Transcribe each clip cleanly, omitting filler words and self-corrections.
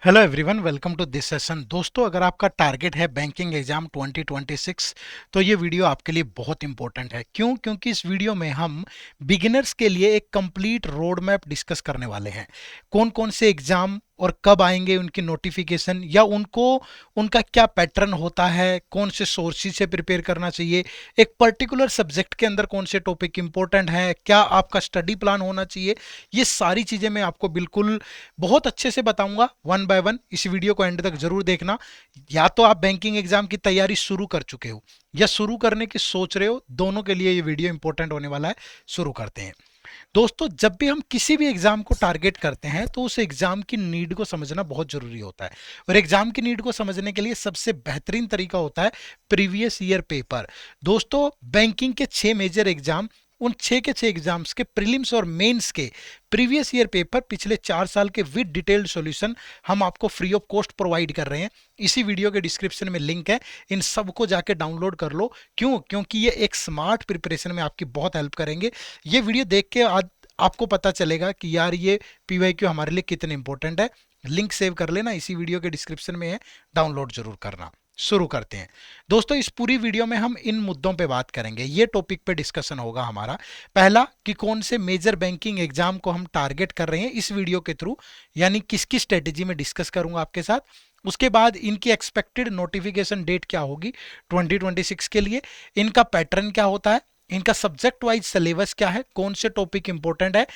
Hello everyone, welcome to this session. दोस्तों, अगर आपका टारगेट है बैंकिंग एग्जाम 2026 तो ये वीडियो आपके लिए बहुत इंपॉर्टेंट है। क्यों? क्योंकि इस वीडियो में हम बिगिनर्स के लिए एक कंप्लीट रोड मैप डिस्कस करने वाले हैं। कौन कौन से एग्जाम और कब आएंगे, उनकी नोटिफिकेशन या उनको उनका क्या पैटर्न होता है, कौन से सोर्सेज से प्रिपेयर करना चाहिए, एक पर्टिकुलर सब्जेक्ट के अंदर कौन से टॉपिक इंपॉर्टेंट है, क्या आपका स्टडी प्लान होना चाहिए, ये सारी चीज़ें मैं आपको बिल्कुल बहुत अच्छे से बताऊंगा वन बाय वन। इस वीडियो को एंड तक जरूर देखना। या तो आप बैंकिंग एग्जाम की तैयारी शुरू कर चुके हो या शुरू करने की सोच रहे हो, दोनों के लिए ये वीडियो इंपॉर्टेंट होने वाला है। शुरू करते हैं। दोस्तों, जब भी हम किसी भी एग्जाम को टारगेट करते हैं तो उस एग्जाम की नीड को समझना बहुत जरूरी होता है। और एग्जाम की नीड को समझने के लिए सबसे बेहतरीन तरीका होता है प्रीवियस ईयर पेपर। दोस्तों, बैंकिंग के 6 मेजर एग्जाम, उन 6 के 6 एग्जाम्स के प्रीलिम्स और मेंस के प्रीवियस ईयर पेपर पिछले 4 साल के विद डिटेल्ड सॉल्यूशन हम आपको फ्री ऑफ कॉस्ट प्रोवाइड कर रहे हैं। इसी वीडियो के डिस्क्रिप्शन में लिंक है, इन सबको जाके डाउनलोड कर लो। क्यों? क्योंकि ये एक स्मार्ट प्रिपरेशन में आपकी बहुत हेल्प करेंगे। ये वीडियो देख के आज आपको पता चलेगा कि यार ये पीवाईक्यू हमारे लिए कितने इंपॉर्टेंट है। लिंक सेव कर लेना, इसी वीडियो के डिस्क्रिप्शन में है, डाउनलोड जरूर करना। शुरू करते हैं। दोस्तों, इस पूरी वीडियो में हम इन मुद्दों पे बात करेंगे, ये टॉपिक पे डिस्कशन होगा हमारा। पहला, कि कौन से मेजर बैंकिंग एग्जाम को हम टारगेट कर रहे हैं इस वीडियो के थ्रू, यानी किसकी स्ट्रेटेजी में डिस्कस करूंगा आपके साथ। उसके बाद इनकी एक्सपेक्टेड नोटिफिकेशन डेट क्या होगी 2026 के लिए, इनका पैटर्न क्या होता है, इनका सब्जेक्ट वाइज सिलेबस क्या है, कौन से टॉपिक इंपॉर्टेंट है,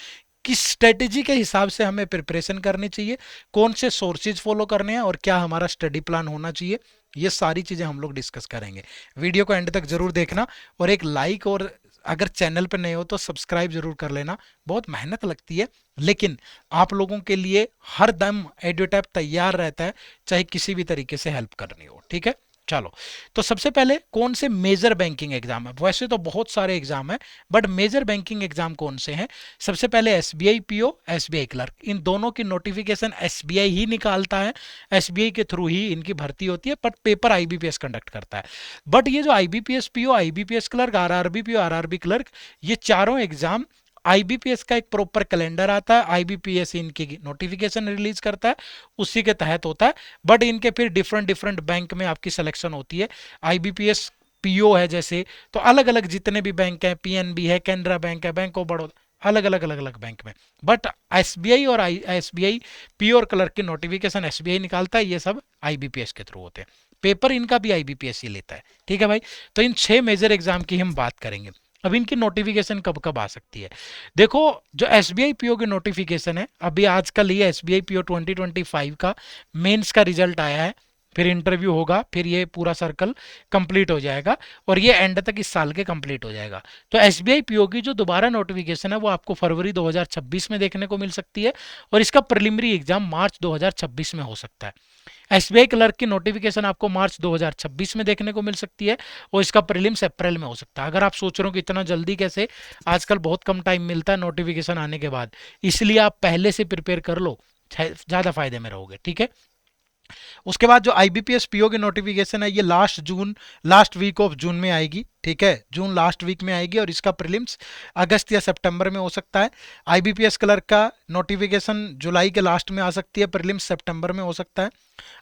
किस स्ट्रेटेजी के हिसाब से हमें प्रिपरेशन करनी चाहिए, कौन से सोर्सेज फॉलो करने हैं और क्या हमारा स्टडी प्लान होना चाहिए, ये सारी चीजें हम लोग डिस्कस करेंगे। वीडियो को एंड तक जरूर देखना और एक लाइक, और अगर चैनल पर नए हो तो सब्सक्राइब जरूर कर लेना। बहुत मेहनत लगती है, लेकिन आप लोगों के लिए हर दम एडियोटैप तैयार रहता है, चाहे किसी भी तरीके से हेल्प करनी हो। ठीक है, चलो। तो सबसे पहले कौन से मेजर बैंकिंग एग्जाम है? वैसे तो बहुत सारे एग्जाम है, बट मेजर बैंकिंग एग्जाम कौन से हैं? सबसे पहले एसबीआई पीओ, एसबीआई क्लर्क, इन दोनों की नोटिफिकेशन एसबीआई ही निकालता है। एसबीआई के थ्रू ही इनकी भर्ती होती है, बट पेपर आईबीपीएस कंडक्ट करता है। बट ये जो IBPS PO, IBPS clerk, RRB PO, RRB clerk, ये चारों एग्जाम आईबीपीएस का एक प्रॉपर कैलेंडर आता है, आईबीपीएस इनकी नोटिफिकेशन रिलीज करता है, उसी के तहत होता है। बट इनके फिर डिफरेंट डिफरेंट बैंक में आपकी सिलेक्शन होती है। आईबीपीएस पीओ है जैसे, तो अलग अलग जितने भी बैंक हैं, पीएनबी है, कैनरा बैंक है, बैंक ऑफ बड़ौदा, अलग अलग अलग अलग बैंक में। बट एसबीआई और एसबीआई पीओ और क्लर्क की नोटिफिकेशन एसबीआई निकालता है, ये सब आईबीपीएस के थ्रू होते हैं। पेपर इनका भी आईबीपीएस ही लेता है। ठीक है भाई, तो इन 6 मेजर एग्जाम की हम बात करेंगे। अब इनकी नोटिफिकेशन कब कब आ सकती है? देखो, जो एसबीआई पीओ की नोटिफिकेशन है, अभी आजकल ये एसबीआई पीओ 2025 का मेंस का रिजल्ट आया है, फिर इंटरव्यू होगा, फिर ये पूरा सर्कल कंप्लीट हो जाएगा और ये एंड तक इस साल के कंप्लीट हो जाएगा। तो एसबीआई पीओ की जो दोबारा नोटिफिकेशन है वो आपको फरवरी 2026 में देखने को मिल सकती है, और इसका प्रिलिमिनरी एग्जाम मार्च 2026 में हो सकता है। एसबीआई क्लर्क की नोटिफिकेशन आपको मार्च 2026 में देखने को मिल सकती है, और इसका प्रीलिम्स अप्रैल में हो सकता है। अगर आप सोच रहे हो कि इतना जल्दी कैसे, आजकल बहुत कम टाइम मिलता है नोटिफिकेशन आने के बाद, इसलिए आप पहले से प्रिपेयर कर लो, ज़्यादा फायदे में रहोगे। ठीक है, उसके बाद जो आईबीपीएस पीओ की नोटिफिकेशन है, ये लास्ट वीक ऑफ जून में आएगी। ठीक है, जून लास्ट वीक में आएगी, और इसका प्रीलिम्स अगस्त या सितंबर में हो सकता है। आईबीपीएस क्लर्क का नोटिफिकेशन जुलाई के लास्ट में आ सकती है, प्रीलिम्स सितंबर में हो सकता है।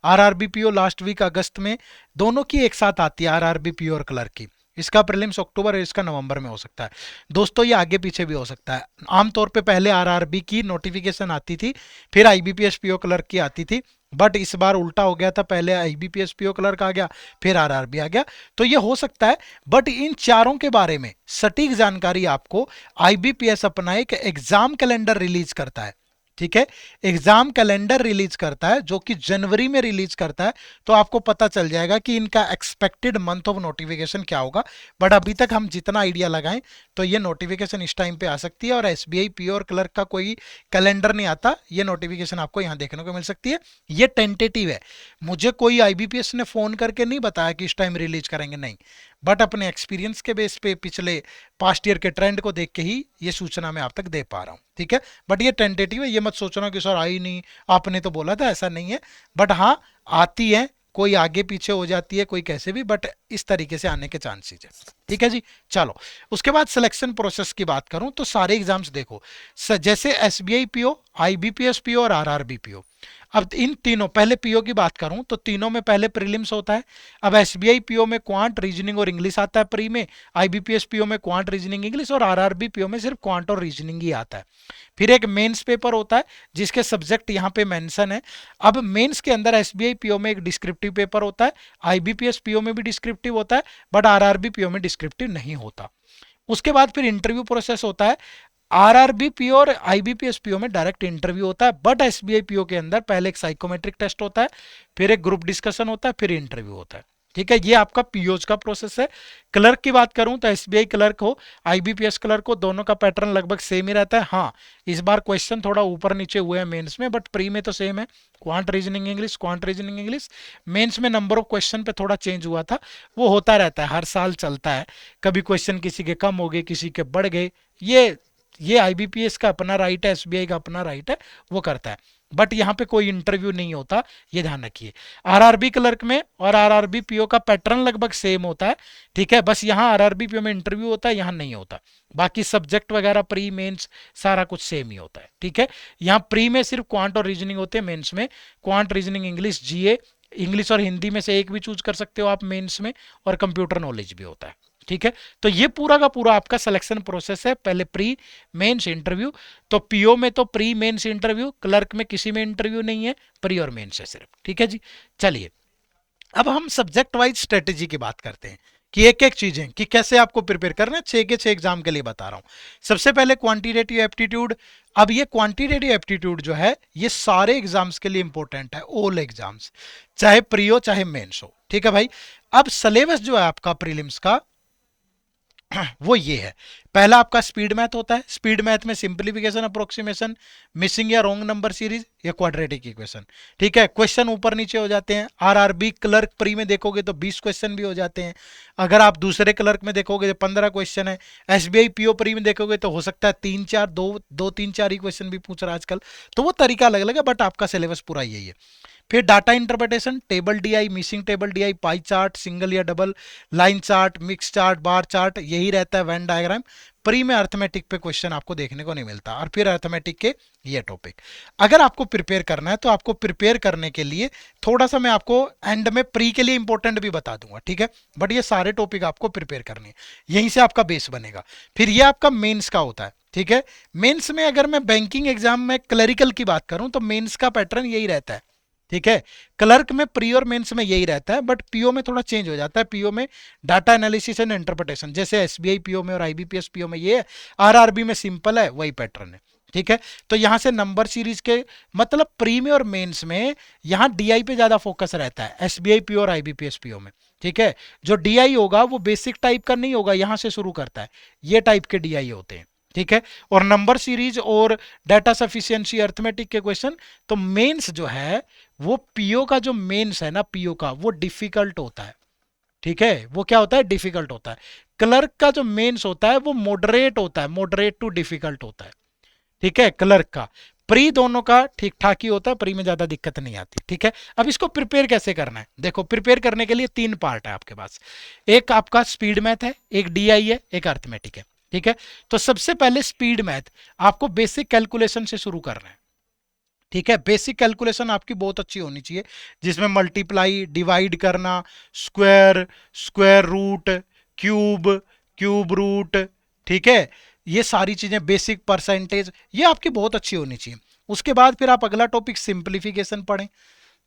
आरआरबीपीओ लास्ट वीक अगस्त में, दोनों की एक साथ आती है आरआरबीपीओ और क्लर्क की। इसका प्रीलिम्स अक्टूबर और इसका नवंबर में हो सकता है। दोस्तों, ये आगे पीछे भी हो सकता है। आमतौर पे पहले आरआरबी की नोटिफिकेशन आती थी, फिर आईबीपीएस पीओ क्लर्क की आती थी, बट इस बार उल्टा हो गया था, पहले आईबीपीएस पीओ क्लर्क आ गया, फिर आरआरबी आ गया। तो ये हो सकता है, बट इन चारों के बारे में सटीक जानकारी आपको आईबीपीएस अपना एक एग्जाम कैलेंडर रिलीज करता है। ठीक है, एग्जाम कैलेंडर रिलीज करता है, जो कि जनवरी में रिलीज करता है। तो आपको पता चल जाएगा कि इनका एक्सपेक्टेड मंथ ऑफ नोटिफिकेशन क्या होगा। बट अभी तक हम जितना आइडिया लगाएं, तो ये नोटिफिकेशन इस टाइम पे आ सकती है, और एसबीआई पीओ और क्लर्क का कोई कैलेंडर नहीं आता, ये नोटिफिकेशन आपको यहाँ देखने को मिल सकती है। ये टेंटेटिव है, मुझे कोई आईबीपीएस ने फोन करके नहीं बताया कि इस टाइम रिलीज करेंगे, नहीं। बट अपने एक्सपीरियंस के बेस पे, पिछले पास्ट ईयर के ट्रेंड को देख के ही ये सूचना मैं आप तक दे पा रहा हूँ। ठीक है, बट ये टेंटेटिव है, ये मत सोचना कि सर आई नहीं, आपने तो बोला था, ऐसा नहीं है। बट हाँ, आती है, कोई आगे पीछे हो जाती है, कोई कैसे भी, बट इस तरीके से आने के चांसेस है। ठीक है जी, चलो। उसके बाद सिलेक्शन प्रोसेस की बात करूं तो सारे एग्जाम्स देखो, जैसे एसबीआई पीओ, आईबीपीएस पीओ और आरआरबी पीओ, अब इन तीनों, पहले पीओ की बात करूं तो तीनों में पहले प्रीलिम्स होता है। अब एसबीआई पीओ में क्वांट, रीजनिंग और इंग्लिश आता है प्री में। आईबीपीएस पीओ में क्वांट, रीजनिंग, इंग्लिश, और आरआरबी पीओ में सिर्फ क्वांट और रीजनिंग ही आता है। फिर एक मेंस पेपर होता है जिसके सब्जेक्ट यहाँ पे मेंशन है। अब मेंस के अंदर एसबीआई पीओ में एक डिस्क्रिप्टिव पेपर होता है, आईबीपीएस पीओ में भी डिस्क्रिप्टिव होता है, बट आरआरबी पीओ में डिस्क्रिप्टिव नहीं होता। उसके बाद फिर इंटरव्यू प्रोसेस होता है। आरआरबी पीओ और आईबीपीएस पीओ में डायरेक्ट इंटरव्यू होता है, बट एसबीआई पीओ के अंदर पहले एक साइकोमेट्रिक टेस्ट होता है, फिर एक ग्रुप डिस्कशन होता है, फिर इंटरव्यू होता है। ठीक है, ये आपका पीओज का प्रोसेस है। क्लर्क की बात करूं तो एसबीआई क्लर्क हो, आईबीपीएस क्लर्क हो, दोनों का पैटर्न लगभग सेम ही रहता है। हाँ, इस बार क्वेश्चन थोड़ा ऊपर नीचे हुए हैं मेंस में, बट प्री में तो सेम है, quant reasoning English, quant reasoning English. Mains में नंबर ऑफ क्वेश्चन पे थोड़ा चेंज हुआ था, वो होता रहता है, हर साल चलता है। कभी क्वेश्चन किसी के कम हो गए, किसी के बढ़ गए। ये आईबीपीएस का अपना राइट है, एसबीआई का अपना राइट है, वो करता है। बट यहाँ पे कोई इंटरव्यू नहीं होता, ये ध्यान रखिए। आरआरबी क्लर्क में और आरआरबी पीओ का पैटर्न लगभग सेम होता है। ठीक है, बस यहाँ आरआरबी पीओ में इंटरव्यू होता है, यहाँ नहीं होता। बाकी सब्जेक्ट वगैरह प्री मेंस सारा कुछ सेम ही होता है। ठीक है, यहाँ प्री में सिर्फ क्वांट और रीजनिंग होते हैं, मेंस में क्वांट, रीजनिंग, इंग्लिश, जीए, इंग्लिश और हिंदी में से एक भी चूज कर सकते हो आप मेंस में, और कंप्यूटर नॉलेज भी होता है। ठीक है, तो ये पूरा का पूरा आपका सिलेक्शन प्रोसेस है, पहले प्री, मेंस, इंटरव्यू। तो पीओ में तो प्री, मेंस, इंटरव्यू, क्लर्क में किसी में इंटरव्यू नहीं है, प्री और मेंस है सिर्फ। ठीक है जी, चलिए अब हम सब्जेक्ट वाइज स्ट्रेटेजी की बात करते हैं कि एक एक चीजें कि कैसे आपको प्रिपेयर करना है। 6 के 6 एग्जाम के लिए बता रहा हूं। सबसे पहले क्वांटिटेटिव एप्टीट्यूड। अब ये क्वांटिटेटिव एप्टीट्यूड जो है ये सारे एग्जाम्स के लिए इंपॉर्टेंट है, ऑल एग्जाम्स, चाहे प्री हो चाहे मेंस हो। ठीक है भाई, अब सिलेबस जो है आपका प्रीलिम्स का वो ये है। पहला आपका स्पीड मैथ होता है। स्पीड मैथ में सिंपलीफिकेशन, अप्रोक्सीमेशन, मिसिंग या रॉन्ग नंबर सीरीज, या क्वाड्रेटिक इक्वेशन। ठीक है, क्वेश्चन ऊपर नीचे हो जाते हैं। आरआरबी क्लर्क प्री में देखोगे तो 20 क्वेश्चन भी हो जाते हैं। अगर आप दूसरे क्लर्क में देखोगे तो 15 क्वेश्चन है। एसबीआई पीओ प्री में देखोगे तो हो सकता है 3-4, दो 3-4 ही क्वेश्चन भी पूछ रहा है आजकल, तो वो तरीका अलग अलग है, बट आपका सिलेबस पूरा यही है। फिर data interpretation, table DI, missing table DI, pie chart, single या double, line chart, mix chart, bar chart, यही रहता है, वेन डायग्राम। प्री में अर्थमेटिक पे क्वेश्चन आपको देखने को नहीं मिलता, और फिर अर्थमेटिक के ये टॉपिक। अगर आपको प्रिपेयर करना है तो आपको प्रिपेयर करने के लिए थोड़ा सा मैं आपको एंड में प्री के लिए इंपॉर्टेंट भी बता दूंगा। ठीक है, बट ये सारे टॉपिक आपको प्रिपेयर करने हैं, यहीं से आपका बेस बनेगा। फिर ये आपका मेंस का होता है। ठीक है, मेंस में अगर मैं बैंकिंग एग्जाम में क्लरिकल की बात करूं तो मेंस का पैटर्न यही रहता है। ठीक है, क्लर्क में प्री और मेंस में यही रहता है, बट पीओ में थोड़ा चेंज हो जाता है। पीओ में डाटा एनालिसिस एंड इंटरप्रिटेशन, जैसे एसबीआई पीओ में और आईबीपीएस पीओ में ये है, आरआरबी में सिंपल है, वही पैटर्न है। ठीक है, तो यहां से नंबर सीरीज के मतलब प्री में और मेंस में यहां डीआई पे ज्यादा फोकस रहता है, एसबीआई पीओ और आईबीपीएस पीओ में। ठीक है, जो डीआई होगा वो बेसिक टाइप का नहीं होगा, यहां से शुरू करता है, ये टाइप के डीआई होते हैं। ठीक है, और नंबर सीरीज और डाटा सफिशिएंसी, अर्थमेटिक के क्वेश्चन, तो मेंस जो है वो पीओ का जो मेंस है ना, पीओ का वो डिफिकल्ट होता है। ठीक है, वो क्या होता है, डिफिकल्ट होता है। क्लर्क का जो मेंस होता है वो मॉडरेट होता है, मॉडरेट टू डिफिकल्ट होता है। ठीक है, क्लर्क का, प्री दोनों का ठीक ठाक ही होता है, प्री में ज्यादा दिक्कत नहीं आती। ठीक है, अब इसको प्रिपेयर कैसे करना है, देखो प्रिपेयर करने के लिए 3 पार्ट है आपके पास। एक आपका स्पीड मैथ है, एक डीआई है, एक अर्थमेटिक है। ठीक है, तो सबसे पहले स्पीड मैथ आपको बेसिक कैलकुलेशन से शुरू करना है। ठीक है, बेसिक कैलकुलेशन आपकी बहुत अच्छी होनी चाहिए, जिसमें मल्टीप्लाई, डिवाइड करना, square, square root, cube, cube root. ठीक है, ये सारी चीजें, बेसिक परसेंटेज, ये आपकी बहुत अच्छी होनी चाहिए। उसके बाद फिर आप अगला टॉपिक सिंप्लीफिकेशन पढ़ें।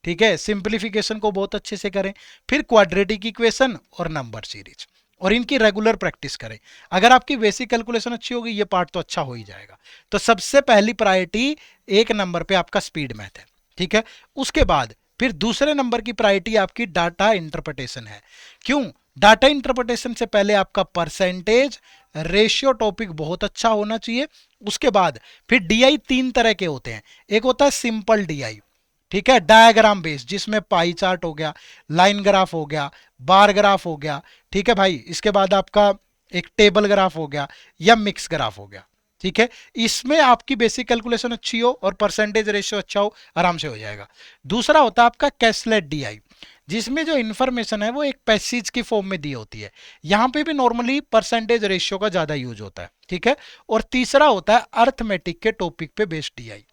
ठीक है, सिंप्लीफिकेशन को बहुत अच्छे से करें। फिर क्वाड्रेटिक इक्वेशन और नंबर सीरीज, और इनकी रेगुलर प्रैक्टिस करें। अगर आपकी बेसिक कैलकुलेशन अच्छी होगी, ये पार्ट तो अच्छा हो ही जाएगा। तो सबसे पहली प्रायोरिटी 1 नंबर पे आपका स्पीड मैथ है। ठीक है, उसके बाद फिर दूसरे नंबर की प्रायोरिटी आपकी डाटा इंटरप्रिटेशन है। क्यों? डाटा इंटरप्रिटेशन से पहले आपका परसेंटेज, रेशियो टॉपिक बहुत अच्छा होना चाहिए। उसके बाद फिर डीआई 3 तरह के होते हैं। एक होता है सिंपल डीआई, ठीक है, डायग्राम बेस्ड, जिसमें पाई चार्ट हो गया, लाइन ग्राफ हो गया, बार ग्राफ हो गया। ठीक है भाई, इसके बाद आपका एक टेबल ग्राफ हो गया या मिक्स ग्राफ हो गया। ठीक है, इसमें आपकी बेसिक कैलकुलेशन अच्छी हो और परसेंटेज रेशियो अच्छा हो, आराम से हो जाएगा। दूसरा होता है आपका कैसलेट डीआई, जिसमें जो इन्फॉर्मेशन है वो एक पैसेज की फॉर्म में दी होती है। यहां पे भी नॉर्मली परसेंटेज रेशियो का ज्यादा यूज होता है। ठीक है, और तीसरा होता है अर्थमेटिक के टॉपिक पे बेस्ड डीआई।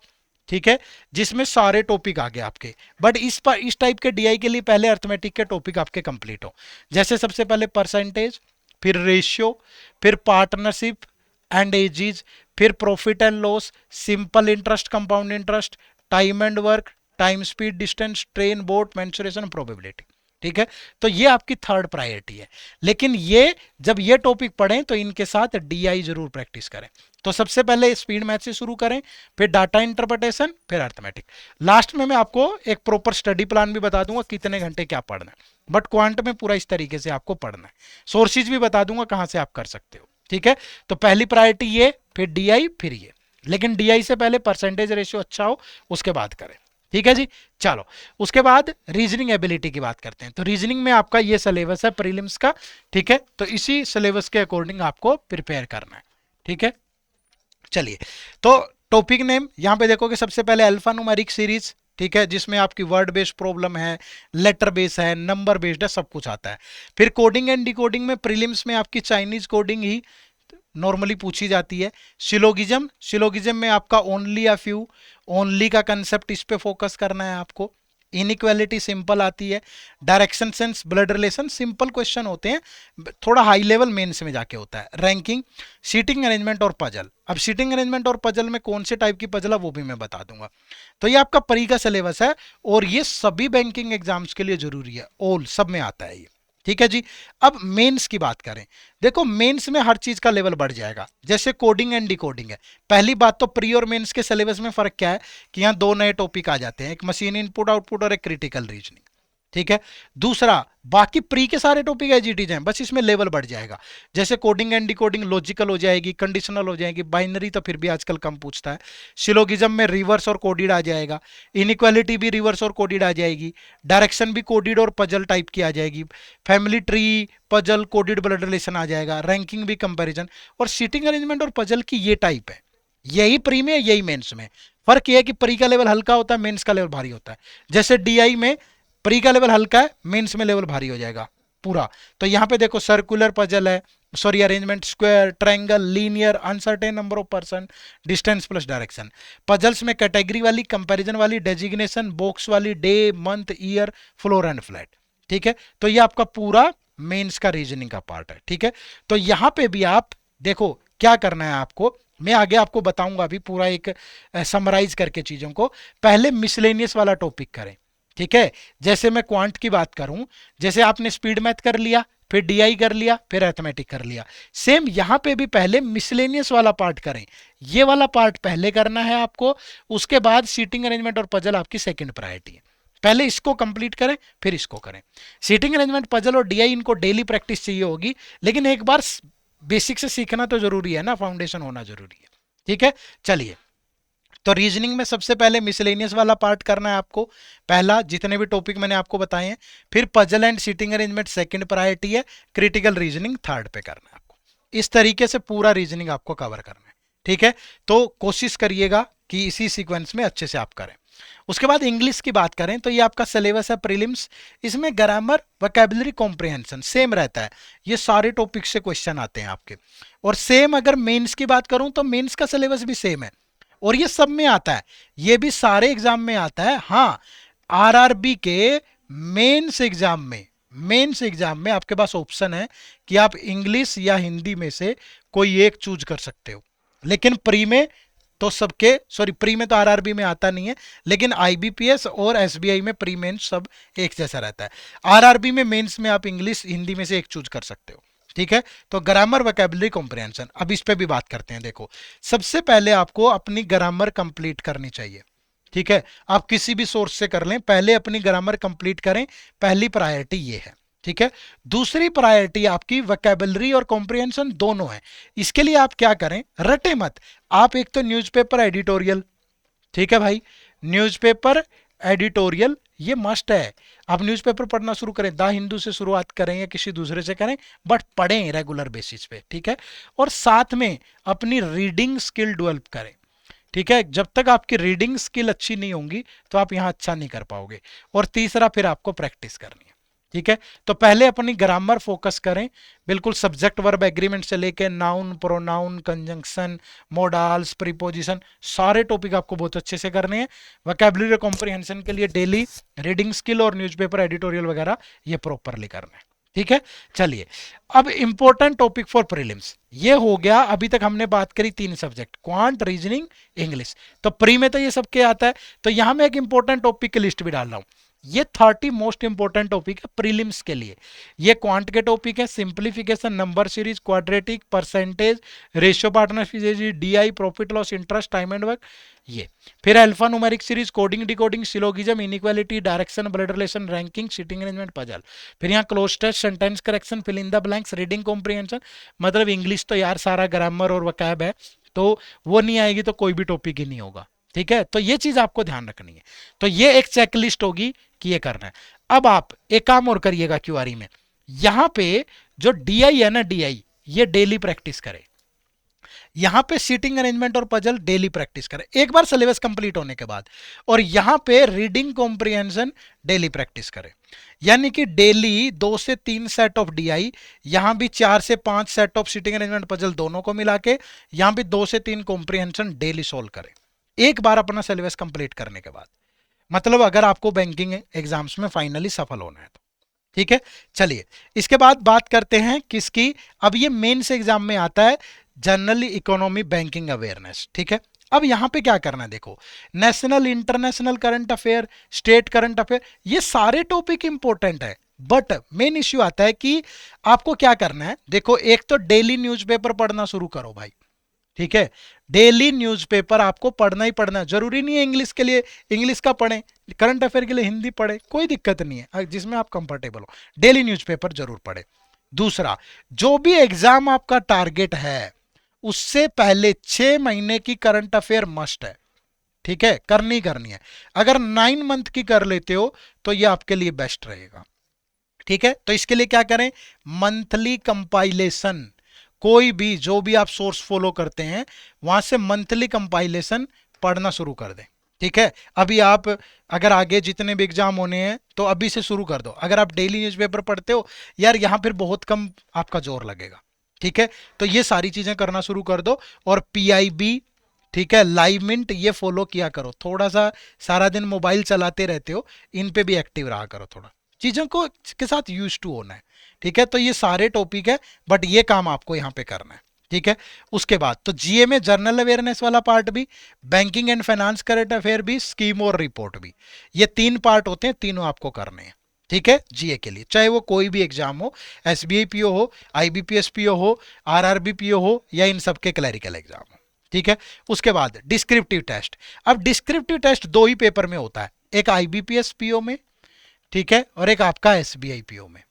ठीक है, जिसमें सारे टॉपिक आ गए आपके। बट इस टाइप के डीआई के लिए पहले अर्थमेटिक के टॉपिक आपके कंप्लीट हो। जैसे सबसे पहले परसेंटेज, फिर रेशियो, फिर पार्टनरशिप एंड एजीज, फिर profit and loss, simple interest, compound interest, time and work, time speed distance, train boat, mensuration, probability. ठीक है, तो ये आपकी थर्ड प्रायोरिटी है। लेकिन ये जब ये टॉपिक पढ़ें तो इनके साथ डीआई जरूर प्रैक्टिस करें। तो सबसे पहले स्पीड मैथ से शुरू करें, फिर डाटा इंटरप्रिटेशन, फिर अर्थमेटिक। लास्ट में मैं आपको एक प्रॉपर स्टडी प्लान भी बता दूंगा कितने घंटे क्या पढ़ना है, बट क्वांट में पूरा इस तरीके से आपको पढ़ना है। सोर्सेज भी बता दूंगा कहां से आप कर सकते हो। ठीक है, तो पहली प्रायोरिटी ये, फिर डीआई, फिर ये। लेकिन डीआई से पहले परसेंटेज रेशियो अच्छा हो, उसके बाद करें। ठीक है जी, चलो उसके बाद रीजनिंग एबिलिटी की बात करते हैं। तो रीजनिंग में आपका ये सिलेबस है प्रीलिम्स का। ठीक है, तो इसी सिलेबस के अकॉर्डिंग आपको प्रिपेयर करना है। ठीक है, चलिए, तो टॉपिक नेम यहां पे देखोगे सबसे पहले अल्फा न्यूमेरिक सीरीज। ठीक है, जिसमें आपकी वर्ड बेस्ड प्रॉब्लम है, लेटर बेस है, नंबर बेस्ड है, सब कुछ आता है। फिर कोडिंग एंड डिकोडिंग में प्रीलिम्स में आपकी चाइनीज कोडिंग ही नॉर्मली पूछी जाती है। सिलोगिज्म, सिलोगिज्म में आपका ओनली अ फ्यू, ओनली का कंसेप्ट, इस पे फोकस करना है आपको। इनइक्वालिटी सिंपल आती है। Direction sense, blood relation, simple question होते हैं, थोड़ा हाई लेवल मेंस में जाके होता है। रैंकिंग, सीटिंग अरेंजमेंट और पजल। अब सीटिंग अरेंजमेंट और पजल में कौन से टाइप की पजल है वो भी मैं बता दूंगा। तो ये आपका प्री का सिलेबस है और ये सभी बैंकिंग एग्जाम्स के लिए जरूरी है, ऑल सब में आता है ये। ठीक है जी, अब मेंस की बात करें। देखो मेंस में हर चीज का लेवल बढ़ जाएगा। जैसे कोडिंग एंड डिकोडिंग है, पहली बात तो प्री और मेंस के सिलेबस में फर्क क्या है कि यहाँ दो नए टॉपिक आ जाते हैं, एक मशीन इनपुट आउटपुट और एक क्रिटिकल रीजनिंग। ठीक है, दूसरा बाकी प्री के सारे टॉपिक एजीटीज हैं, बस इसमें लेवल बढ़ जाएगा। जैसे कोडिंग एंड डिकोडिंग लॉजिकल हो जाएगी, कंडीशनल हो जाएगी, बाइनरी तो फिर भी आजकल कम पूछता है। सिलोगिज्म में रिवर्स और कोडिड आ जाएगा, इनइक्वालिटी भी रिवर्स और कोडिड आ जाएगी, डायरेक्शन भी कोडिड और पजल टाइप की आ जाएगी, family tree, puzzle, coded, blood relation आ जाएगा, रैंकिंग भी कंपैरिजन, और सीटिंग अरेंजमेंट और पजल की ये टाइप है। यही प्री में, यही मेंस में। फर्क यह है कि प्री का लेवल हल्का होता है, मेंस का लेवल भारी होता है। जैसे डीआई में प्री का लेवल हल्का है, मेंस में लेवल भारी हो जाएगा पूरा। तो यहां पे देखो सर्कुलर पजल है, sorry arrangement, square, triangle, linear, uncertain number of person, distance plus direction. Puzzles में कैटेगरी वाली, कंपैरिजन वाली, डेजिग्नेशन, बॉक्स वाली, day, month, year, floor and flat. ठीक है, तो ये आपका पूरा मेंस का रीजनिंग का पार्ट है। ठीक है, तो यहां पे भी आप देखो क्या करना है आपको, मैं आगे आपको बताऊंगा अभी पूरा एक समराइज करके चीजों को। पहले मिसलेनियस वाला टॉपिक करें। ठीक है, जैसे मैं क्वांट की बात करूं, जैसे आपने स्पीड मैथ कर लिया, फिर डीआई कर लिया, फिर अर्थमेटिक कर लिया, सेम यहां पे भी पहले मिसलेनियस वाला पार्ट करें। ये वाला पार्ट पहले करना है आपको, उसके बाद सीटिंग अरेंजमेंट और पजल आपकी सेकंड प्रायोरिटी है। पहले इसको कंप्लीट करें, फिर इसको करें। सीटिंग अरेंजमेंट, पजल और डीआई इनको डेली प्रैक्टिस चाहिए होगी, लेकिन एक बार बेसिक से सीखना तो जरूरी है ना, फाउंडेशन होना जरूरी है। ठीक है, चलिए, तो रीजनिंग में सबसे पहले मिसलेनियस वाला पार्ट करना है आपको, पहला जितने भी टॉपिक मैंने आपको बताए हैं। फिर puzzle and seating arrangement second priority है, क्रिटिकल रीजनिंग थर्ड पे करना है आपको। इस तरीके से पूरा रीजनिंग आपको कवर करना है। ठीक है, तो कोशिश करिएगा कि इसी सीक्वेंस में अच्छे से आप करें। उसके बाद इंग्लिश की बात करें तो ये आपका सिलेबस है प्रीलिम्स। इसमें ग्रामर, वोकैबुलरी, कॉम्प्रिहेंशन सेम रहता है। ये सारे टॉपिक से क्वेश्चन आते हैं आपके। और सेम अगर मेंस की बात करूं तो मेंस का सिलेबस भी सेम है और ये सब में आता है, ये भी सारे एग्जाम में आता है। हाँ, आरआरबी के मेंस एग्जाम में आपके पास ऑप्शन है कि आप इंग्लिश या हिंदी में से कोई एक चूज कर सकते हो। लेकिन प्री में तो सबके, सॉरी प्री में तो आरआरबी में आता नहीं है, लेकिन आईबीपीएस और एसबीआई में प्री मेंस सब एक जैसा रहता है। आरआरबी में मेंस में आप इंग्लिश हिंदी में से एक चूज कर सकते हो। ठीक है, तो ग्रामर, वोकैबुलरी, कॉम्प्रिहेंशन, अब इस पे भी बात करते हैं। देखो सबसे पहले आपको अपनी ग्रामर कंप्लीट करनी चाहिए। ठीक है, आप किसी भी सोर्स से कर लें, पहले अपनी ग्रामर कंप्लीट करें, पहली प्रायोरिटी ये है। ठीक है, दूसरी प्रायोरिटी आपकी वोकैबुलरी और कॉम्प्रिहेंशन दोनों है। इसके लिए आप क्या करें, रटे मत, आप एक तो न्यूज़पेपर एडिटोरियल, ठीक है भाई, न्यूज़पेपर एडिटोरियल ये मस्ट है। आप न्यूज़पेपर पढ़ना शुरू करें, द हिंदू से शुरुआत करें या किसी दूसरे से करें, बट पढ़ें रेगुलर बेसिस पे। ठीक है, और साथ में अपनी रीडिंग स्किल डेवलप करें। ठीक है, जब तक आपकी रीडिंग स्किल अच्छी नहीं होगी तो आप यहां अच्छा नहीं कर पाओगे। और तीसरा फिर आपको प्रैक्टिस करनी है। ठीक है, तो पहले अपनी ग्रामर फोकस करें, बिल्कुल सब्जेक्ट वर्ब एग्रीमेंट से लेके noun, pronoun, conjunction, modals, preposition, सारे टॉपिक आपको बहुत अच्छे से करने हैं। वोकैबुलरी कॉम्प्रिहेंशन के लिए डेली रीडिंग स्किल और न्यूज़पेपर एडिटोरियल वगैरह ये प्रॉपरली करना है। ठीक है, चलिए अब इंपॉर्टेंट टॉपिक फॉर प्रीलिम्स ये हो गया। अभी तक हमने बात करी 3 सब्जेक्ट, क्वांट, रीजनिंग, इंग्लिश। तो प्री में तो ये सब क्या आता है, तो यहां मैं एक इंपॉर्टेंट टॉपिक की लिस्ट भी डाल रहा हूं। ये 30 मोस्ट इंपॉर्टेंट टॉपिक है प्रीलिम्स के लिए। ये क्वांट के टॉपिक है, simplification, number series, quadratic, percentage, ratio, partnership, DI, profit loss, interest, time and work. ये फिर alpha numeric series, coding, decoding, syllogism, inequality, direction, blood relation, ranking, seating arrangement, puzzle. फिर यहाँ cloze test, sentence correction, fill in the blanks, reading comprehension. मतलब English तो यार सारा grammar और vocab है, तो वो नहीं आएगी तो कोई भी टॉपिक ही नहीं होगा। ठीक है, तो ये चीज आपको ध्यान रखनी है। तो ये एक चेकलिस्ट होगी कि ये करना है। अब आप एक काम और करिएगा क्यूआरई में, यहां पे जो डीआई है ना, डीआई ये डेली प्रैक्टिस करें। यहां पे सीटिंग अरेंजमेंट और पजल डेली प्रैक्टिस करें एक बार सिलेबस कंप्लीट होने के बाद, और यहां पे रीडिंग कॉम्प्रिहेंशन डेली प्रैक्टिस करें। यानी कि डेली 2 से 3 सेट ऑफ डीआई, यहां भी 4 से 5 set of seating arrangement puzzle, दोनों को मिला के यहां भी 2 से 3 कॉम्प्रिहेंशन डेली सोल्व करें एक बार अपना सिलेबस कंप्लीट करने के बाद। मतलब अगर आपको बैंकिंग एग्जाम्स में फाइनली सफल होना है तो। ठीक है, चलिए इसके बाद बात करते हैं किसकी। अब ये मेंस एग्जाम में आता है, जनरल इकोनॉमी बैंकिंग अवेयरनेस। ठीक है, अब यहां पे क्या करना है, देखो national, international current affair, state current affair, ये सारे टॉपिक इंपॉर्टेंट है। बट मेन इश्यू आता है कि आपको क्या करना है। देखो एक तो डेली न्यूज़पेपर पढ़ना शुरू करो भाई। ठीक है, डेली न्यूज़पेपर आपको पढ़ना ही पढ़ना है। जरूरी नहीं है इंग्लिश के लिए इंग्लिश का पढ़ें, करंट अफेयर के लिए हिंदी पढ़े, कोई दिक्कत नहीं है, जिसमें आप कंफर्टेबल हो। डेली न्यूज़पेपर जरूर पढ़े। दूसरा, जो भी एग्जाम आपका टारगेट है उससे पहले 6 महीने की करंट अफेयर मस्ट है। ठीक है, करनी है। अगर 9 मंथ की कर लेते हो तो ये आपके लिए बेस्ट रहेगा। ठीक है, तो इसके लिए क्या करें, मंथली कंपाइलेशन, कोई भी जो भी आप सोर्स फॉलो करते हैं वहां से मंथली कंपाइलेशन पढ़ना शुरू कर दें। ठीक है, अभी आप अगर आगे जितने भी एग्जाम होने हैं तो अभी से शुरू कर दो। अगर आप डेली न्यूज़पेपर पढ़ते हो यार, यहां फिर बहुत कम आपका जोर लगेगा। ठीक है, तो ये सारी चीजें करना शुरू कर दो। और पीआईबी, ठीक है, लाइव मिंट, ये फॉलो किया करो। थोड़ा सा सारा दिन मोबाइल चलाते रहते हो, इन पे भी एक्टिव रहा करो, थोड़ा चीजों को के साथ यूज टू होना है। ठीक है, तो ये सारे टॉपिक है, बट ये काम आपको यहां पे करना है। ठीक है, उसके बाद तो जीए में जनरल अवेयरनेस वाला पार्ट भी, banking and finance current affair भी, स्कीम और रिपोर्ट भी, ये 3 पार्ट होते हैं, तीनों आपको करने हैं। ठीक है, जीए के लिए चाहे वो कोई भी एग्जाम हो, एसबीआई पीओ हो, आईबीपीएस पीओ हो, आरआरबी पीओ हो, या इन सबके क्लरिकल एग्जाम हो। ठीक है, उसके बाद डिस्क्रिप्टिव टेस्ट। अब डिस्क्रिप्टिव टेस्ट 2 ही पेपर में होता है, एक आईबीपीएस पीओ में, ठीक है, और एक आपका एसबीआई पीओ में।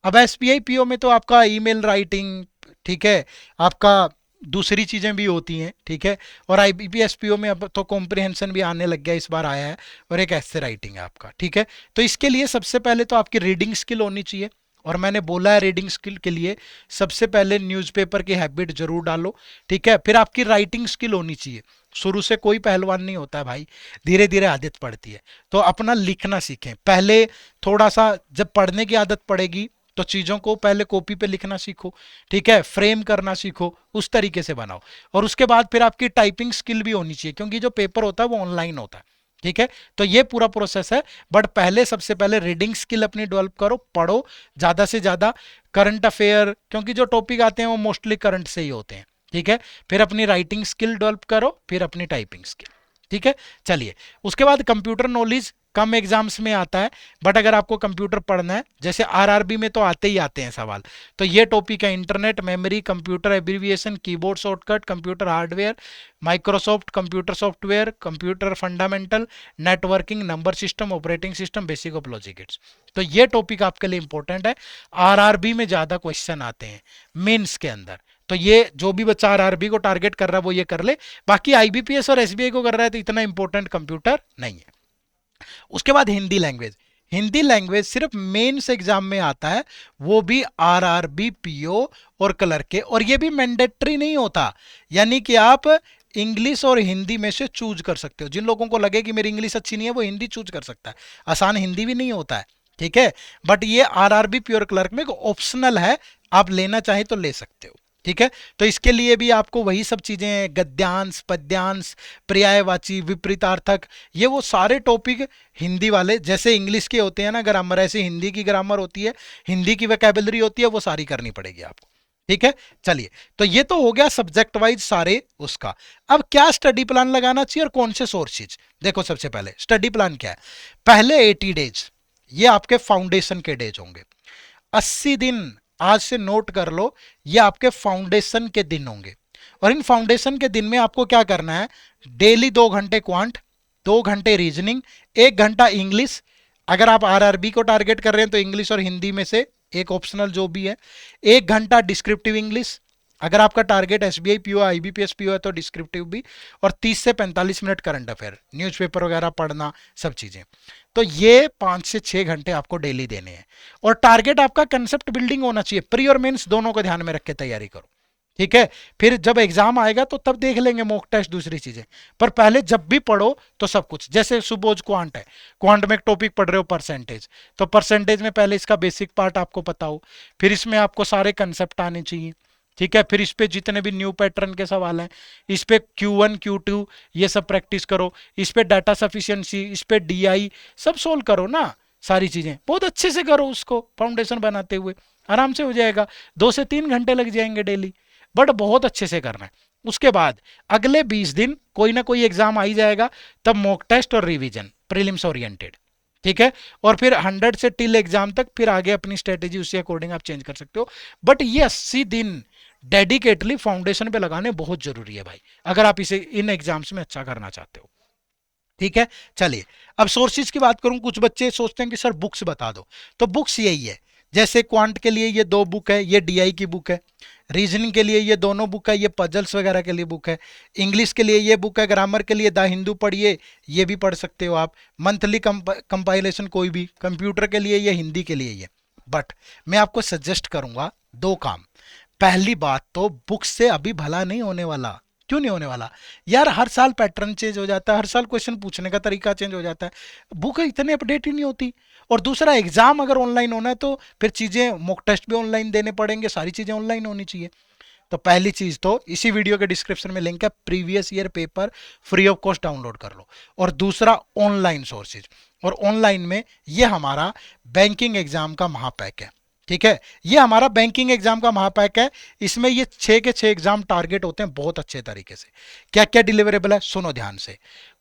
अब एसबीआई पीओ में तो आपका ईमेल राइटिंग, ठीक है, आपका दूसरी चीजें भी होती हैं। ठीक है, और आईबीपीएस पीओ में अब तो कॉम्प्रिहेंशन भी आने लग गया, इस बार आया है, और एक ऐसे राइटिंग है आपका। ठीक है, तो इसके लिए सबसे पहले तो आपकी रीडिंग स्किल होनी चाहिए, और मैंने बोला है रीडिंग स्किल के लिए सबसे पहले न्यूज़पेपर की हैबिट जरूर डालो। ठीक है, फिर आपकी राइटिंग स्किल होनी चाहिए। शुरू से कोई पहलवान नहीं होता है भाई, धीरे धीरे आदत पड़ती है। तो अपना लिखना सीखें पहले, थोड़ा सा जब पढ़ने की आदत पड़ेगी तो चीज़ों को पहले कॉपी पे लिखना सीखो। ठीक है, फ्रेम करना सीखो, उस तरीके से बनाओ। और उसके बाद फिर आपकी टाइपिंग स्किल भी होनी चाहिए, क्योंकि जो पेपर होता है वो ऑनलाइन होता है। ठीक है, तो ये पूरा प्रोसेस है। बट पहले सबसे पहले रीडिंग स्किल अपनी डेवलप करो, पढ़ो ज़्यादा से ज़्यादा करंट अफेयर, क्योंकि जो टॉपिक आते हैं वो मोस्टली करंट से ही होते हैं। ठीक है, फिर अपनी राइटिंग स्किल डेवलप करो, फिर अपनी टाइपिंग स्किल। ठीक है, चलिए उसके बाद कंप्यूटर नॉलेज कम एग्जाम्स में आता है, बट अगर आपको कंप्यूटर पढ़ना है, जैसे आरआरबी में तो आते ही आते हैं सवाल, तो ये टॉपिक है internet, memory, computer abbreviation, keyboard shortcut, computer hardware, Microsoft computer software, computer fundamental, networking, number system, operating system, basic of logic gates. तो ये टॉपिक आपके लिए इंपॉर्टेंट है, आरआरबी में ज्यादा क्वेश्चन आते हैं मेंस के अंदर। तो ये जो भी बच्चा आरआरबी को टारगेट कर रहा है वो ये कर ले। बाकी आईबीपीएस और एसबीआई को कर रहा है तो इतना इंपॉर्टेंट कंप्यूटर नहीं है। उसके बाद हिंदी लैंग्वेज, हिंदी लैंग्वेज सिर्फ मेंस एग्जाम में आता है, वो भी आरआरबी, पीओ और क्लर्क के, और ये भी मैंडेटरी नहीं होता। यानी कि आप इंग्लिश और हिंदी में से चूज कर सकते हो। जिन लोगों को लगे कि मेरी इंग्लिश अच्छी नहीं है वो हिंदी चूज कर सकता है, आसान हिंदी भी नहीं होता है। ठीक है। बट ये आरआरबी प्योर क्लर्क में ऑप्शनल है, आप लेना चाहे तो ले सकते हो। ठीक है। तो इसके लिए भी आपको वही सब चीजें हैं, गद्यांश, पद्यांश, पर्यायवाची, विपरीतार्थक, ये वो सारे टॉपिक हिंदी वाले जैसे इंग्लिश के होते हैं ना ग्रामर, ऐसे हिंदी की ग्रामर होती है, हिंदी की वोकैबुलरी होती है, वो सारी करनी पड़ेगी आपको। ठीक है। चलिए, तो ये तो हो गया सब्जेक्ट वाइज सारे उसका। अब क्या स्टडी प्लान लगाना चाहिए और कौन से सोर्सेज। देखो सबसे पहले स्टडी प्लान क्या है। पहले 80 डेज ये आपके फाउंडेशन के डेज होंगे। 80 दिन आज से नोट कर लो, ये आपके फाउंडेशन के दिन होंगे। और इन फाउंडेशन के दिन में आपको क्या करना है, डेली 2 घंटे क्वांट, 2 घंटे रीजनिंग, 1 घंटा इंग्लिश। अगर आप आरआरबी को टारगेट कर रहे हैं तो इंग्लिश और हिंदी में से एक ऑप्शनल जो भी है। 1 घंटा डिस्क्रिप्टिव इंग्लिश, अगर आपका target SBI PO, IBPS PO है तो डिस्क्रिप्टिव भी। और 30 से 45 मिनट करंट अफेयर, न्यूज़पेपर वगैरह पढ़ना, सब चीजें। तो ये 5 से 6 घंटे आपको डेली देने हैं। और टारगेट आपका कंसेप्ट बिल्डिंग होना चाहिए, प्री और मेंस दोनों को ध्यान में रख के तैयारी करो। ठीक है। फिर जब एग्जाम आएगा तो तब देख लेंगे मॉक टेस्ट दूसरी चीजें, पर पहले जब भी पढ़ो तो सब कुछ। जैसे सुपोज क्वांट है, क्वांट में एक टॉपिक पढ़ रहे हो परसेंटेज, तो परसेंटेज में पहले इसका बेसिक पार्ट आपको पता हो, फिर इसमें आपको सारे कंसेप्ट आने चाहिए। ठीक है। फिर इस पे जितने भी न्यू पैटर्न के सवाल हैं, इस पे Q1 Q2 ये सब प्रैक्टिस करो, इस पे डाटा सफिशिएंसी, इस पे DI सब सोल्व करो ना। सारी चीजें बहुत अच्छे से करो, उसको फाउंडेशन बनाते हुए आराम से हो जाएगा। 2 से 3 घंटे लग जाएंगे डेली, बट बहुत अच्छे से करना है। उसके बाद अगले 20 दिन कोई ना कोई एग्जाम आ ही जाएगा, तब मॉक टेस्ट और रिवीजन प्रीलिम्स ओरिएंटेड। ठीक है। और फिर 100 से टिल एग्जाम तक फिर आगे अपनी स्ट्रेटेजी उसी अकॉर्डिंग आप चेंज कर सकते हो। बट ये 80 दिन डेडिकेटली फाउंडेशन पे लगाने बहुत जरूरी है भाई, अगर आप इसे इन एग्जाम्स में अच्छा करना चाहते हो। ठीक है। चलिए, अब सोर्सेज की बात करूं। कुछ बच्चे सोचते हैं कि सर बुक्स बता दो, तो बुक्स यही है। जैसे क्वांट के लिए ये 2 बुक है, ये डीआई की बुक है। रीजनिंग के लिए ये दोनों बुक है, ये पजल्स वगैरह के लिए बुक है। इंग्लिश के लिए ये बुक है, ग्रामर के लिए द हिंदू पढ़िए, ये भी पढ़ सकते हो आप। मंथली कंपाइलेशन कोई भी, कंप्यूटर के लिए ये, हिंदी के लिए ये। बट मैं आपको सजेस्ट करूंगा 2 काम। पहली बात तो बुक से अभी भला नहीं होने वाला। क्यों नहीं होने वाला यार, हर साल पैटर्न चेंज हो जाता है, हर साल क्वेश्चन पूछने का तरीका चेंज हो जाता है, बुक इतने अपडेट ही नहीं होती। और दूसरा, एग्जाम अगर ऑनलाइन होना है तो फिर चीजें, मॉक टेस्ट भी ऑनलाइन देने पड़ेंगे, सारी चीजें ऑनलाइन होनी चाहिए। तो पहली चीज तो इसी वीडियो के डिस्क्रिप्शन में लिंक है, previous year paper free of cost download कर लो। और दूसरा, ऑनलाइन सोर्सेज। और ऑनलाइन में ये हमारा बैंकिंग एग्जाम का महापैक है। ठीक है। ये हमारा बैंकिंग एग्जाम का महापैक है। इसमें ये 6 के 6 एग्जाम टारगेट होते हैं बहुत अच्छे तरीके से। क्या क्या डिलीवरेबल है सुनो ध्यान से।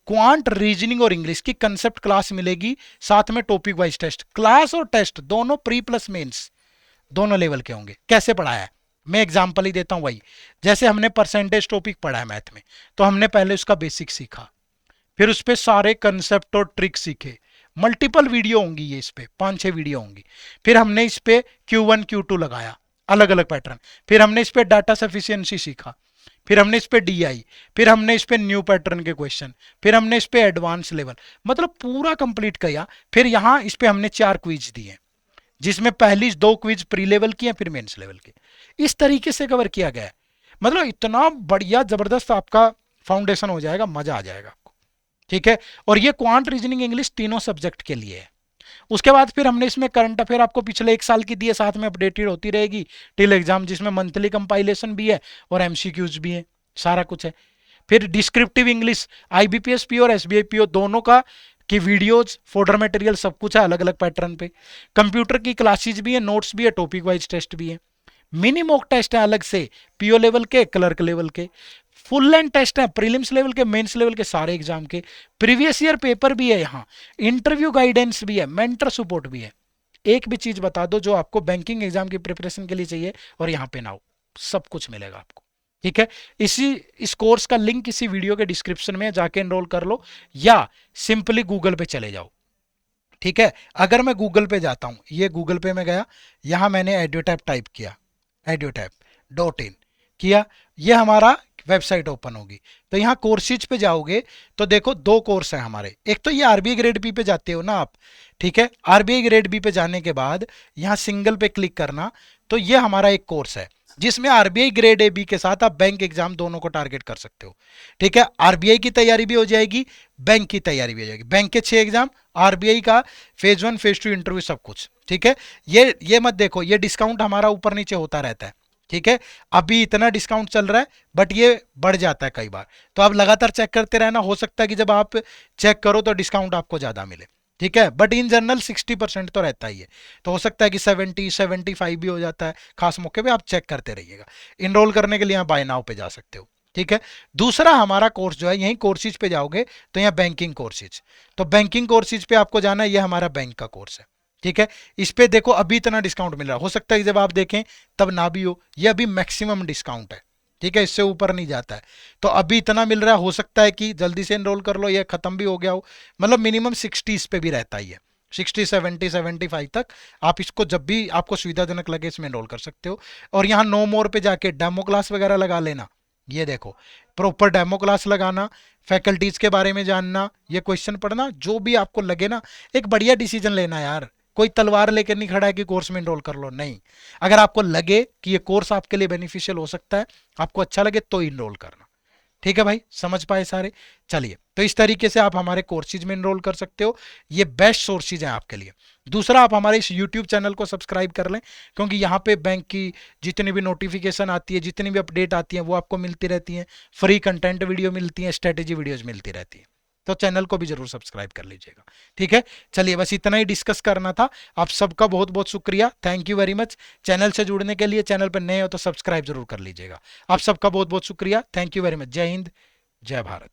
क्वांट, रीजनिंग और इंग्लिश की कंसेप्ट क्लास मिलेगी, साथ में टॉपिक वाइज टेस्ट। क्लास और टेस्ट दोनों प्री प्लस मेंस दोनों लेवल के होंगे। कैसे पढ़ाया है मैं एग्जांपल ही देता हूं। वही जैसे हमने परसेंटेज टॉपिक पढ़ा है मैथ में, तो हमने पहले उसका बेसिक सीखा, फिर उस पर सारे कंसेप्ट और ट्रिक सीखे। मल्टीपल वीडियो होंगी, ये इस पे 5-6 वीडियो होंगी। फिर हमने इस पे Q1 Q2 लगाया, अलग अलग पैटर्न। फिर हमने इस पे डाटा सफिशिएंसी सीखा, फिर हमने इस पे डीआई, फिर हमने इस पे न्यू पैटर्न के क्वेश्चन, फिर हमने इस पे एडवांस लेवल, मतलब पूरा कंप्लीट किया। फिर यहाँ इस पे हमने 4 क्विज दिए, जिसमें पहली 2 क्विज प्री लेवल की हैं, फिर मेंस लेवल के। इस तरीके से कवर किया गया है। मतलब इतना बढ़िया जबरदस्त आपका फाउंडेशन हो जाएगा, मजा आ जाएगा। ठीक है। और ये क्वांट, रीजनिंग, इंग्लिश तीनों सब्जेक्ट के लिए है। उसके बाद फिर हमने इसमें करंट अफेयर आपको पिछले 1 साल की दी है, साथ में अपडेटेड होती रहेगी टिल एग्जाम, जिसमें मंथली कंपाइलेशन भी है और एमसीक्यूज भी है, सारा कुछ है। फिर डिस्क्रिप्टिव इंग्लिश, आईबीपीएस पी और एसबीआई पीओ दोनों का की वीडियोज, फोल्डर मटेरियल सब कुछ है अलग अलग पैटर्न पे। कंप्यूटर की क्लासेज भी है, नोट्स भी है, टॉपिक वाइज टेस्ट भी है। मिनी मॉक टेस्ट है अलग से, पीओ लेवल के, क्लर्क लेवल के। फुल लेंथ टेस्ट है प्रीलिम्स लेवल के, मेंस लेवल के, सारे एग्जाम के। प्रीवियस ईयर पेपर भी है यहाँ, इंटरव्यू गाइडेंस भी है, मेंटर सपोर्ट भी है। एक भी चीज बता दो जो आपको बैंकिंग एग्जाम की प्रिपरेशन के लिए चाहिए और यहाँ पे ना हो, सब कुछ मिलेगा आपको। ठीक है। इस कोर्स का लिंक इसी वीडियो के डिस्क्रिप्शन में जाके एनरोल कर लो, या सिंपली गूगल पे चले जाओ। ठीक है। अगर मैं गूगल पे जाता हूं, ये गूगल पे में गया, यहां मैंने एड्यूटैप टाइप किया, edutap.in किया, ये हमारा वेबसाइट ओपन होगी। तो यहाँ कोर्सेज पे जाओगे तो देखो 2 कोर्स हैं हमारे। एक तो ये आरबीआई ग्रेड बी पे जाते हो ना आप, ठीक है। आरबीआई ग्रेड बी पे जाने के बाद यहाँ सिंगल पे क्लिक करना, तो ये हमारा एक कोर्स है जिसमें आरबीआई ग्रेड ए बी के साथ आप बैंक एग्जाम दोनों को टारगेट कर सकते हो। ठीक है, आरबीआई की तैयारी भी हो जाएगी, बैंक की तैयारी भी हो जाएगी। बैंक के 6 एग्जाम, आरबीआई का फेज 1 फेज 2 इंटरव्यू सब कुछ। ठीक है, ये मत देखो, ये डिस्काउंट हमारा ऊपर नीचे होता रहता है। ठीक है, अभी इतना डिस्काउंट चल रहा है बट ये बढ़ जाता है कई बार, तो आप लगातार चेक करते रहना, हो सकता है कि जब आप चेक करो तो डिस्काउंट आपको ज्यादा मिले। ठीक है, बट इन जनरल 60% तो रहता ही है, तो हो सकता है कि 70-75 भी हो जाता है, खास मौके पे आप चेक करते रहिएगा। इनरोल करने के लिए आप बाय नाउ पे जा सकते हो। ठीक है, दूसरा हमारा कोर्स जो है, यही कोर्सेज पे जाओगे तो यहाँ बैंकिंग कोर्सेज, तो बैंकिंग कोर्सेज पे आपको जाना है, ये हमारा बैंक का कोर्स है। ठीक है, इस पे देखो अभी इतना डिस्काउंट मिल रहा है, हो सकता है कि जब आप देखें तब ना भी हो, ये अभी मैक्सिमम डिस्काउंट है। ठीक है, इससे ऊपर नहीं जाता है, तो अभी इतना मिल रहा है, हो सकता है कि जल्दी से एनरोल कर लो, ये खत्म भी हो गया हो। मतलब मिनिमम 60 पे भी रहता ही है, 60, 70, 75 तक आप इसको जब भी आपको सुविधाजनक लगे इसमें एनरोल कर सकते हो। और यहाँ नो मोर पे जाके डेमो क्लास वगैरह लगा लेना, ये देखो प्रॉपर डेमो क्लास लगाना, फैकल्टीज के बारे में जानना, ये क्वेश्चन पढ़ना, जो भी आपको लगे ना, एक बढ़िया डिसीजन लेना यार। कोई तलवार लेकर नहीं खड़ा है कि कोर्स में एनरोल कर लो, नहीं। अगर आपको लगे कि ये कोर्स आपके लिए बेनिफिशियल हो सकता है, आपको अच्छा लगे तो इनरोल करना। ठीक है भाई, समझ पाए सारे। चलिए, तो इस तरीके से आप हमारे कोर्सेज में एनरोल कर सकते हो, ये बेस्ट सोर्सेज हैं आपके लिए। दूसरा, आप हमारे इस यूट्यूब चैनल को सब्सक्राइब कर लें, क्योंकि यहाँ पे बैंक की जितनी भी नोटिफिकेशन आती है, जितनी भी अपडेट आती है, वो आपको मिलती रहती हैं। फ्री कंटेंट वीडियो मिलती है, स्ट्रेटेजी वीडियोज मिलती रहती है, तो चैनल को भी जरूर सब्सक्राइब कर लीजिएगा। ठीक है, चलिए बस इतना ही डिस्कस करना था। आप सबका बहुत बहुत शुक्रिया, thank you very much. Channel से जुड़ने के लिए, चैनल पर नए हो तो सब्सक्राइब जरूर कर लीजिएगा। आप सबका बहुत बहुत शुक्रिया, थैंक यू वेरी मच। जय हिंद, जय भारत।